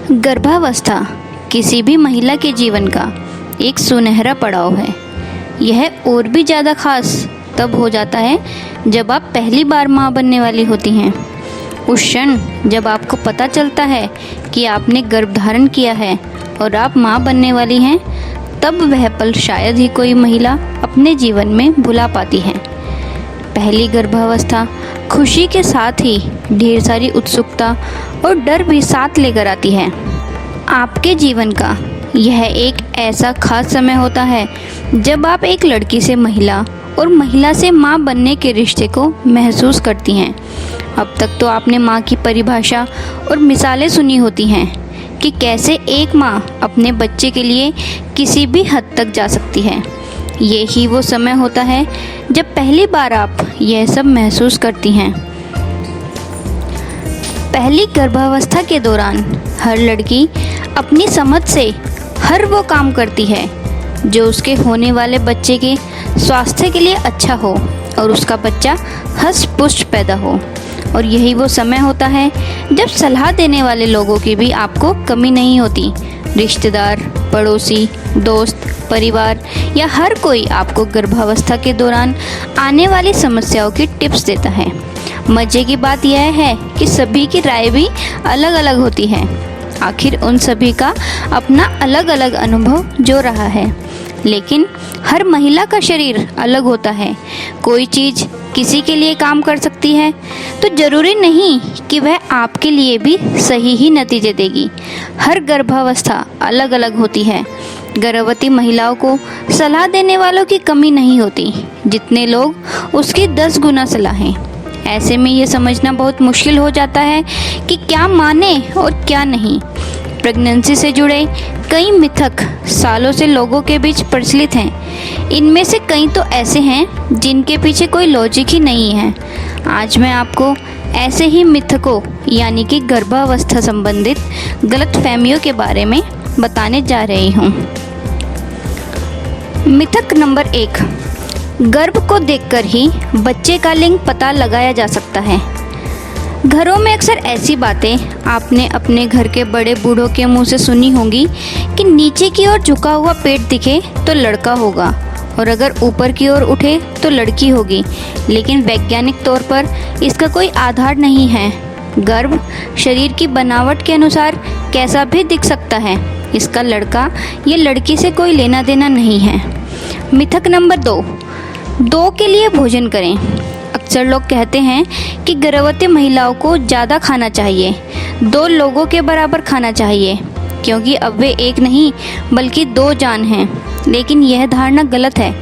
गर्भावस्था किसी भी महिला के जीवन का एक सुनहरा पड़ाव है। यह और भी ज़्यादा खास तब हो जाता है जब आप पहली बार माँ बनने वाली होती हैं। उस क्षण जब आपको पता चलता है कि आपने गर्भधारण किया है और आप माँ बनने वाली हैं, तब वह पल शायद ही कोई महिला अपने जीवन में भुला पाती है। पहली गर्भावस्था खुशी के साथ ही ढेर सारी उत्सुकता और डर भी साथ लेकर आती है। आपके जीवन का यह एक ऐसा खास समय होता है जब आप एक लड़की से महिला और महिला से माँ बनने के रिश्ते को महसूस करती हैं। अब तक तो आपने माँ की परिभाषा और मिसालें सुनी होती हैं कि कैसे एक माँ अपने बच्चे के लिए किसी भी हद तक जा सकती है। ये ही वो समय होता है जब पहली बार आप यह सब महसूस करती हैं। पहली गर्भावस्था के दौरान हर लड़की अपनी समझ से हर वो काम करती है जो उसके होने वाले बच्चे के स्वास्थ्य के लिए अच्छा हो और उसका बच्चा हष्ट पुष्ट पैदा हो। और यही वो समय होता है जब सलाह देने वाले लोगों की भी आपको कमी नहीं होती। रिश्तेदार, पड़ोसी, दोस्त, परिवार या हर कोई आपको गर्भावस्था के दौरान आने वाली समस्याओं की टिप्स देता है। मज़े की बात यह है कि सभी की राय भी अलग अलग होती है। आखिर उन सभी का अपना अलग अलग अनुभव जो रहा है, लेकिन हर महिला का शरीर अलग होता है। कोई चीज़ किसी के लिए काम कर सकती है तो ज़रूरी नहीं कि वह आपके लिए भी सही ही नतीजे देगी। हर गर्भावस्था अलग अलग होती है। गर्भवती महिलाओं को सलाह देने वालों की कमी नहीं होती, जितने लोग उसकी 10 गुना सलाहें। ऐसे में ये समझना बहुत मुश्किल हो जाता है कि क्या माने और क्या नहीं। प्रेगनेंसी से जुड़े कई मिथक सालों से लोगों के बीच प्रचलित हैं। इनमें से कई तो ऐसे हैं जिनके पीछे कोई लॉजिक ही नहीं है। आज मैं आपको ऐसे ही मिथकों यानी कि गर्भावस्था संबंधित गलतफहमियों के बारे में बताने जा रही हूँ। मिथक नंबर 1, गर्भ को देखकर ही बच्चे का लिंग पता लगाया जा सकता है। घरों में अक्सर ऐसी बातें आपने अपने घर के बड़े बूढ़ों के मुंह से सुनी होंगी कि नीचे की ओर झुका हुआ पेट दिखे तो लड़का होगा और अगर ऊपर की ओर उठे तो लड़की होगी। लेकिन वैज्ञानिक तौर पर इसका कोई आधार नहीं है। गर्भ शरीर की बनावट के अनुसार कैसा भी दिख सकता है। इसका लड़का या लड़की से कोई लेना देना नहीं है। मिथक नंबर 2 के लिए भोजन करें। अक्सर लोग कहते हैं कि गर्भवती महिलाओं को ज़्यादा खाना चाहिए, 2 लोगों के बराबर खाना चाहिए, क्योंकि अब वे एक नहीं बल्कि 2 जान हैं। लेकिन यह धारणा गलत है।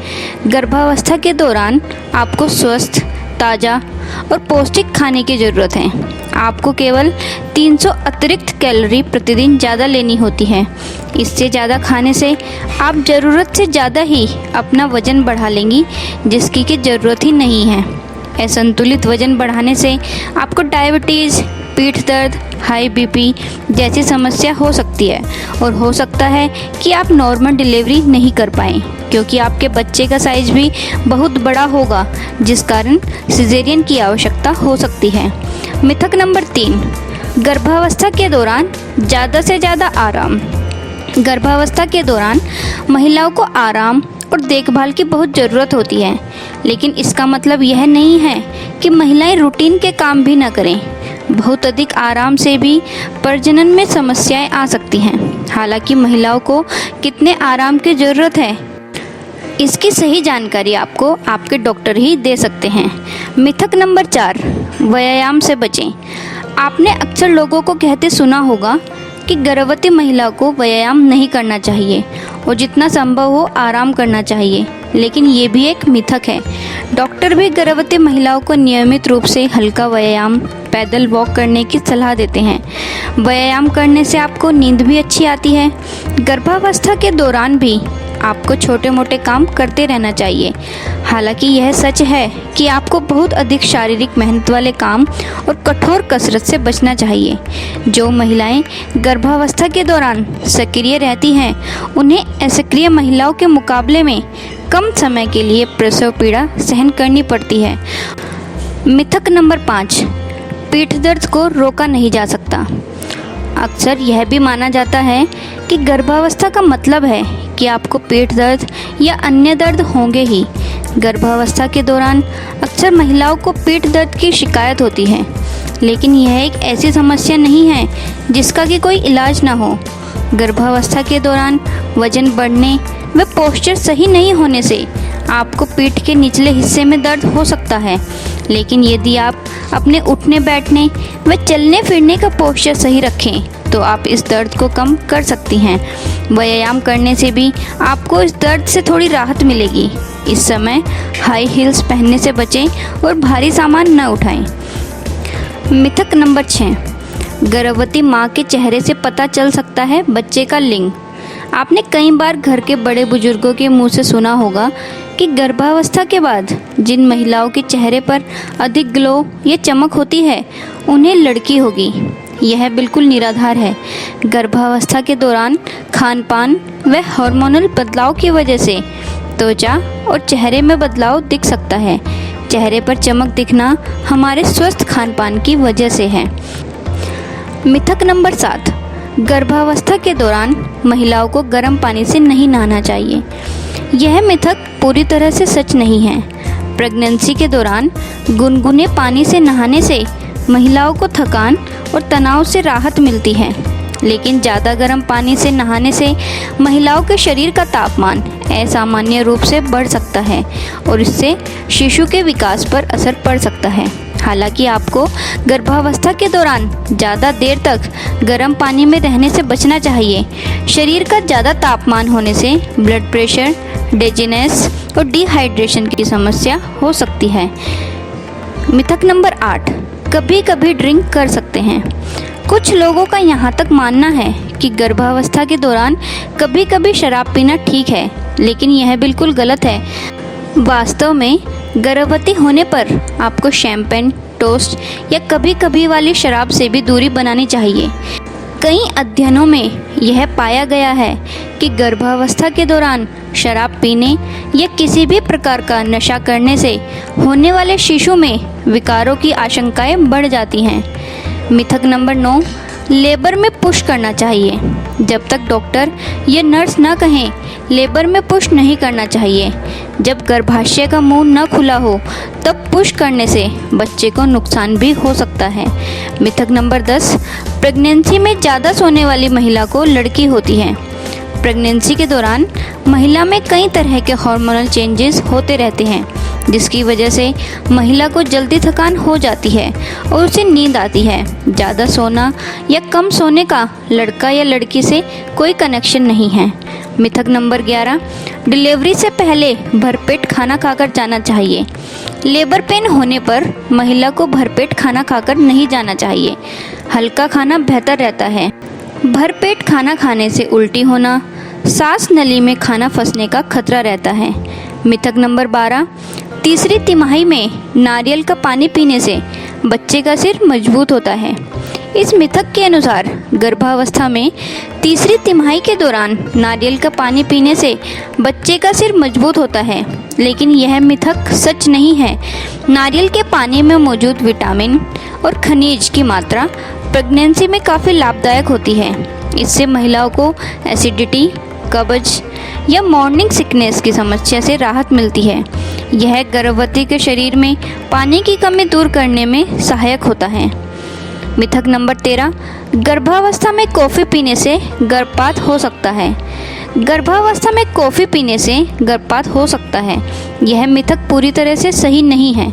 गर्भावस्था के दौरान आपको स्वस्थ, ताज़ा और पौष्टिक खाने की ज़रूरत है। आपको केवल 300 अतिरिक्त कैलोरी प्रतिदिन ज़्यादा लेनी होती है। इससे ज़्यादा खाने से आप ज़रूरत से ज़्यादा ही अपना वज़न बढ़ा लेंगी, जिसकी की ज़रूरत ही नहीं है। असंतुलित वज़न बढ़ाने से आपको डायबिटीज़, पीठ दर्द, हाई बीपी जैसी समस्या हो सकती है और हो सकता है कि आप नॉर्मल डिलीवरी नहीं कर पाएँ, क्योंकि आपके बच्चे का साइज़ भी बहुत बड़ा होगा, जिस कारण सिजेरियन की आवश्यकता हो सकती है। मिथक नंबर 3, गर्भावस्था के दौरान ज़्यादा से ज़्यादा आराम। गर्भावस्था के दौरान महिलाओं को आराम और देखभाल की बहुत ज़रूरत होती है, लेकिन इसका मतलब यह नहीं है कि महिलाएं रूटीन के काम भी न करें। बहुत अधिक आराम से भी प्रजनन में समस्याएं आ सकती हैं। हालांकि महिलाओं को कितने आराम की ज़रूरत है, इसकी सही जानकारी आपको आपके डॉक्टर ही दे सकते हैं। मिथक नंबर 4, व्यायाम से बचें। आपने अक्सर लोगों को कहते सुना होगा कि गर्भवती महिला को व्यायाम नहीं करना चाहिए और जितना संभव हो आराम करना चाहिए, लेकिन ये भी एक मिथक है। डॉक्टर भी गर्भवती महिलाओं को नियमित रूप से हल्का व्यायाम, पैदल वॉक करने की सलाह देते हैं। व्यायाम करने से आपको नींद भी अच्छी आती है। गर्भावस्था के दौरान भी आपको छोटे मोटे काम करते रहना चाहिए। हालांकि यह सच है कि आपको बहुत अधिक शारीरिक मेहनत वाले काम और कठोर कसरत से बचना चाहिए। जो महिलाएं गर्भावस्था के दौरान सक्रिय रहती हैं, उन्हें असक्रिय महिलाओं के मुकाबले में कम समय के लिए प्रसव पीड़ा सहन करनी पड़ती है। मिथक नंबर 5, पीठ दर्द को रोका नहीं जा सकता। अक्सर यह भी माना जाता है कि गर्भावस्था का मतलब है कि आपको पेट दर्द या अन्य दर्द होंगे ही। गर्भावस्था के दौरान अक्सर महिलाओं को पेट दर्द की शिकायत होती है, लेकिन यह एक ऐसी समस्या नहीं है जिसका कि कोई इलाज ना हो। गर्भावस्था के दौरान वजन बढ़ने व पोस्चर सही नहीं होने से आपको पीठ के निचले हिस्से में दर्द हो सकता है, लेकिन यदि आप अपने उठने बैठने व चलने फिरने का पोस्चर सही रखें तो आप इस दर्द को कम कर सकती हैं। व्यायाम करने से भी आपको इस दर्द से थोड़ी राहत मिलेगी। इस समय हाई हील्स पहनने से बचें और भारी सामान न उठाएं। मिथक नंबर 6, गर्भवती माँ के चेहरे से पता चल सकता है बच्चे का लिंग। आपने कई बार घर के बड़े बुजुर्गों के मुंह से सुना होगा कि गर्भावस्था के बाद जिन महिलाओं के चेहरे पर अधिक ग्लो या चमक होती है उन्हें लड़की होगी। यह बिल्कुल निराधार है। गर्भावस्था के दौरान खान-पान व हार्मोनल बदलाव की वजह से त्वचा और चेहरे में बदलाव दिख सकता है। चेहरे पर चमक दिखना हमारे स्वस्थ खान-पान की वजह से है। मिथक नंबर 7, गर्भावस्था के दौरान महिलाओं को गर्म पानी से नहीं नहाना चाहिए। यह मिथक पूरी तरह से सच नहीं है। प्रेगनेंसी के दौरान गुनगुने पानी से नहाने से महिलाओं को थकान और तनाव से राहत मिलती है, लेकिन ज़्यादा गर्म पानी से नहाने से महिलाओं के शरीर का तापमान असामान्य रूप से बढ़ सकता है और इससे शिशु के विकास पर असर पड़ सकता है। हालांकि आपको गर्भावस्था के दौरान ज़्यादा देर तक गर्म पानी में रहने से बचना चाहिए। शरीर का ज़्यादा तापमान होने से ब्लड प्रेशर, डिजीनेस और डिहाइड्रेशन की समस्या हो सकती है। मिथक नंबर 8, कभी कभी ड्रिंक कर सकते हैं। कुछ लोगों का यहाँ तक मानना है कि गर्भावस्था के दौरान कभी कभी शराब पीना ठीक है, लेकिन यह बिल्कुल गलत है। वास्तव में गर्भवती होने पर आपको शैंपेन, टोस्ट या कभी कभी वाली शराब से भी दूरी बनानी चाहिए। कई अध्ययनों में यह पाया गया है कि गर्भावस्था के दौरान शराब पीने या किसी भी प्रकार का नशा करने से होने वाले शिशु में विकारों की आशंकाएं बढ़ जाती हैं। मिथक नंबर 9, लेबर में पुश करना चाहिए। जब तक डॉक्टर या नर्स न कहें, लेबर में पुश नहीं करना चाहिए। जब गर्भाशय का मुंह न खुला हो तब पुश करने से बच्चे को नुकसान भी हो सकता है। मिथक नंबर 10, प्रेगनेंसी में ज़्यादा सोने वाली महिला को लड़की होती है। प्रेगनेंसी के दौरान महिला में कई तरह के हार्मोनल चेंजेस होते रहते हैं, जिसकी वजह से महिला को जल्दी थकान हो जाती है और उसे नींद आती है। ज़्यादा सोना या कम सोने का लड़का या लड़की से कोई कनेक्शन नहीं है। मिथक नंबर 11, डिलीवरी से पहले भरपेट खाना खाकर जाना चाहिए। लेबर पेन होने पर महिला को भरपेट खाना खाकर नहीं जाना चाहिए। हल्का खाना बेहतर रहता है। भरपेट खाना खाने से उल्टी होना, सांस नली में खाना फंसने का खतरा रहता है। मिथक नंबर 12, तीसरी तिमाही में नारियल का पानी पीने से बच्चे का सिर मजबूत होता है। इस मिथक के अनुसार गर्भावस्था में तीसरी तिमाही के दौरान नारियल का पानी पीने से बच्चे का सिर मजबूत होता है, लेकिन यह मिथक सच नहीं है। नारियल के पानी में मौजूद विटामिन और खनिज की मात्रा प्रेगनेंसी में काफ़ी लाभदायक होती है। इससे महिलाओं को एसिडिटी, कब्ज या मॉर्निंग सिकनेस की समस्या से राहत मिलती है। यह गर्भवती के शरीर में पानी की कमी दूर करने में सहायक होता है। मिथक नंबर 13, गर्भावस्था में कॉफ़ी पीने से गर्भपात हो सकता है। गर्भावस्था में कॉफ़ी पीने से गर्भपात हो सकता है। यह मिथक पूरी तरह से सही नहीं है,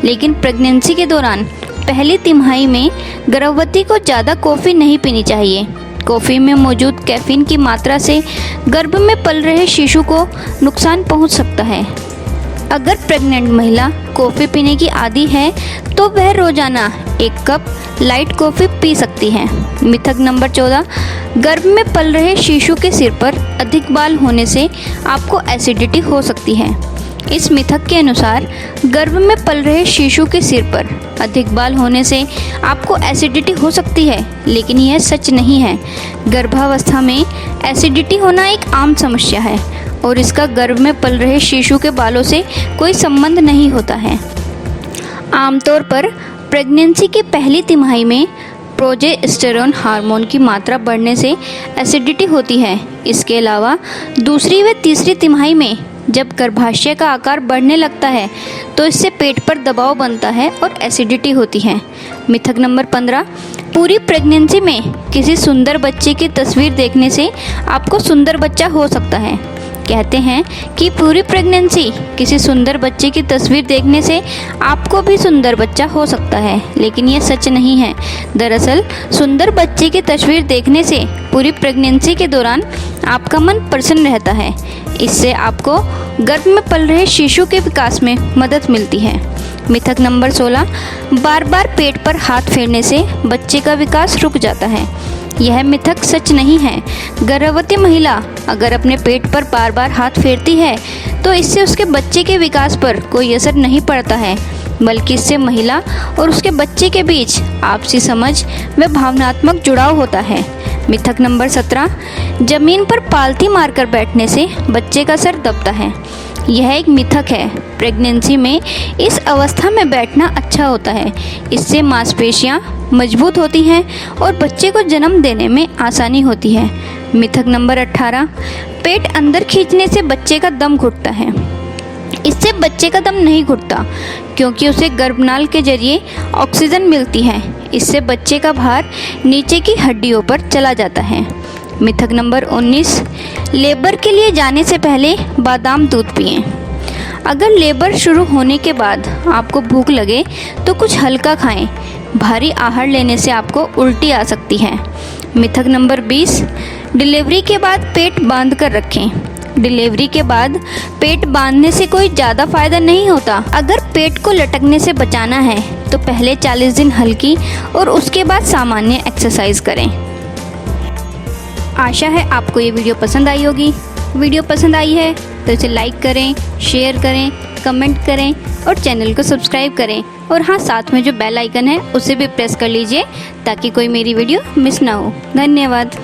लेकिन प्रेगनेंसी के दौरान पहली तिमाही में गर्भवती को ज़्यादा कॉफ़ी नहीं पीनी चाहिए। कॉफ़ी में मौजूद कैफीन की मात्रा से गर्भ में पल रहे शिशु को नुकसान पहुंच सकता है। अगर प्रेग्नेंट महिला कॉफ़ी पीने की आदी है तो वह रोज़ाना 1 कप लाइट कॉफ़ी पी सकती है। मिथक नंबर 14, गर्भ में पल रहे शिशु के सिर पर अधिक बाल होने से आपको एसिडिटी हो सकती है। इस मिथक के अनुसार गर्भ में पल रहे शिशु के सिर पर अधिक बाल होने से आपको एसिडिटी हो सकती है, लेकिन यह सच नहीं है। गर्भावस्था में एसिडिटी होना एक आम समस्या है और इसका गर्भ में पल रहे शिशु के बालों से कोई संबंध नहीं होता है। आमतौर पर प्रेगनेंसी की पहली तिमाही में प्रोजेस्टेरोन हार्मोन की मात्रा बढ़ने से एसिडिटी होती है। इसके अलावा दूसरी व तीसरी तिमाही में जब गर्भाशय का आकार बढ़ने लगता है तो इससे पेट पर दबाव बनता है और एसिडिटी होती है। मिथक नंबर 15, पूरी प्रेगनेंसी में किसी सुंदर बच्चे की तस्वीर देखने से आपको सुंदर बच्चा हो सकता है। कहते हैं कि पूरी प्रेगनेंसी किसी सुंदर बच्चे की तस्वीर देखने से आपको भी सुंदर बच्चा हो सकता है, लेकिन ये सच नहीं है। दरअसल सुंदर बच्चे की तस्वीर देखने से पूरी प्रेगनेंसी के दौरान आपका मन प्रसन्न रहता है। इससे आपको गर्भ में पल रहे शिशु के विकास में मदद मिलती है। मिथक नंबर 16, बार बार पेट पर हाथ फेरने से बच्चे का विकास रुक जाता है। यह मिथक सच नहीं है। गर्भवती महिला अगर अपने पेट पर बार बार हाथ फेरती है तो इससे उसके बच्चे के विकास पर कोई असर नहीं पड़ता है, बल्कि इससे महिला और उसके बच्चे के बीच आपसी समझ व भावनात्मक जुड़ाव होता है। मिथक नंबर 17, जमीन पर पालथी मारकर बैठने से बच्चे का सर दबता है। यह एक मिथक है। प्रेगनेंसी में इस अवस्था में बैठना अच्छा होता है। इससे मांसपेशियां मजबूत होती हैं और बच्चे को जन्म देने में आसानी होती है। मिथक नंबर 18, पेट अंदर खींचने से बच्चे का दम घुटता है। इससे बच्चे का दम नहीं घुटता, क्योंकि उसे गर्भनाल के जरिए ऑक्सीजन मिलती है। इससे बच्चे का भार नीचे की हड्डियों पर चला जाता है। मिथक नंबर 19, लेबर के लिए जाने से पहले बादाम दूध पिएं। अगर लेबर शुरू होने के बाद आपको भूख लगे तो कुछ हल्का खाएं। भारी आहार लेने से आपको उल्टी आ सकती है। मिथक नंबर 20, डिलीवरी के बाद पेट बांध कर रखें। डिलीवरी के बाद पेट बांधने से कोई ज़्यादा फायदा नहीं होता। अगर पेट को लटकने से बचाना है तो पहले 40 दिन हल्की और उसके बाद सामान्य एक्सरसाइज करें। आशा है आपको ये वीडियो पसंद आई होगी। वीडियो पसंद आई है तो इसे लाइक करें, शेयर करें, कमेंट करें और चैनल को सब्सक्राइब करें। और हाँ, साथ में जो बेल आइकन है उसे भी प्रेस कर लीजिए ताकि कोई मेरी वीडियो मिस ना हो। धन्यवाद।